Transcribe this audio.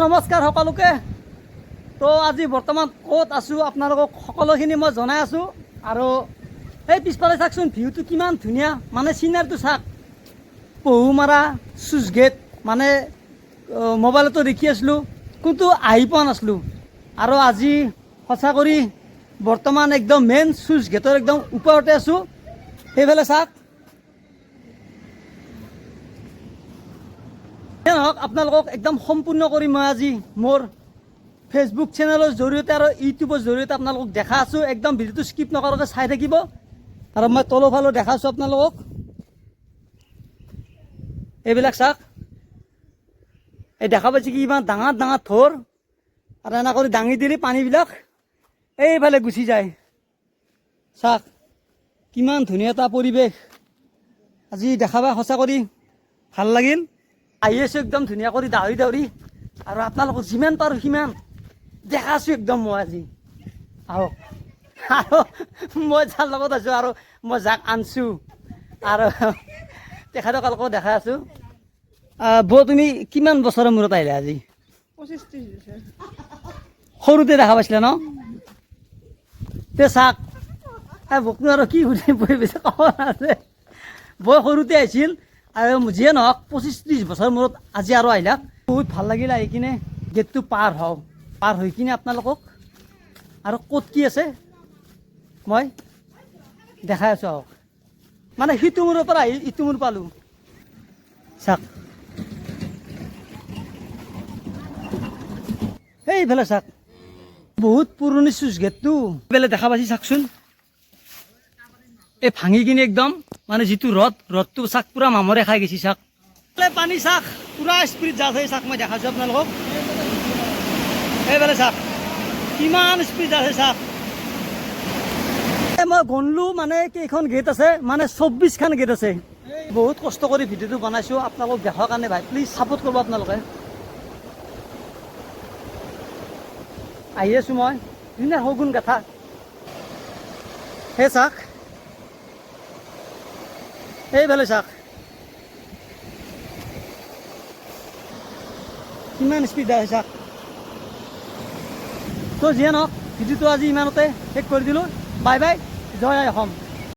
নমস্কাৰ সকলোকে। তো আজি বৰ্তমান ক'ত আছোঁ আপোনালোকক সকলোখিনি মই জনাই আছোঁ। আৰু এই পিছফালে চাওকচোন, ভিউটো কিমান ধুনীয়া, মানে চিনাৰীটো চাওক। পহুমাৰা চুইচ গেট মানে মোবাইলতো দেখি আছিলোঁ, কিন্তু আহি পোৱা নাছিলোঁ। আৰু আজি সঁচা কৰি বৰ্তমান একদম মেইন চুইচ গেটৰ একদম ওপৰতে আছোঁ। সেইফালে চাওক। হওক আপোনালোকক একদম সম্পূৰ্ণ কৰি মই আজি মোৰ ফেচবুক চেনেলৰ জৰিয়তে আৰু ইউটিউবৰ জৰিয়তে আপোনালোকক দেখা আছোঁ। একদম ভিডিঅ'টো স্কিপ নকৰাকৈ চাই থাকিব। আৰু মই তলৰ ফালেও দেখাইছোঁ আপোনালোকক। এইবিলাক চাওক, এই দেখা পাইছে কি ইমান ডাঙৰ ডাঙৰ থৰ, আৰু এনে কৰি দাঙি দিলে পানীবিলাক এইফালে গুচি যায়। চাওক কিমান ধুনীয়া এটা পৰিৱেশ আজি দেখা পাই সঁচা কৰি ভাল লাগিল। আহি আছোঁ একদম ধুনীয়া কৰি দাউৰি দাউৰি, আৰু আপোনালোকক যিমান পাৰোঁ সিমান দেখাছোঁ একদম মই আজি। আহক, আৰু মই যাৰ লগত আছোঁ আৰু মই যাক আনিছোঁ আৰু তেখেতসকলকো দেখাই আছোঁ। বৌ তুমি কিমান বছৰৰ মূৰত আহিলা আজি? 25-30 বছৰ। সৰুতে দেখা পাইছিলা ন? তে চাওক, বকনো আৰু কি সুধি বহি বেছি ক'ব নাছে। বৌ সৰুতে আহিছিল, আৰু যিয়ে নহওক 25-30 বছৰ মূৰত আজি আৰু আহিলা। বহুত ভাল লাগিল আহি কিনে। গেটটো পাৰ হৈ কিনে আপোনালোকক আৰু ক'ত কি আছে মই দেখাই আছোঁ। আহক, মানে সিটো মূৰৰ পৰা আহি ইটো মূৰ পালোঁ। চাওক সেইফালে চাওক, বহুত পুৰণি চুইচ গেটটো। এইফালে দেখা পাইছে চাওকচোন, এই ভাঙি কিনে একদম মানে যিটো ৰদটো চাওক পুৰা মামৰে খাই গৈছে। চাওক পানী চাওক, পুৰা স্পীড যাই আছে। চাওক মই দেখাইছোঁ আপোনালোকক। এইফালে চাওক কিমান স্পীড আছে। চাওক মই গণলোঁ মানে কেইখন গেট আছে, মানে 24খন গেট আছে। বহুত কষ্ট কৰি ভিডিঅ'টো বনাইছোঁ আপোনালোকক দেখাৰ কাৰণে। ভাই প্লিজ ছাপোৰ্ট কৰিব আপোনালোকে। আহি আছোঁ মই ধুনীয়া শগুন গাথা। সেই চাওক, এইফালে চাওক কিমান স্পীড আছে। চাওক তো যিয়ে নহওক, ভিডিঅ'টো আজি ইমানতে শেষ কৰি দিলোঁ। বাই বাই, জয় আই অসম।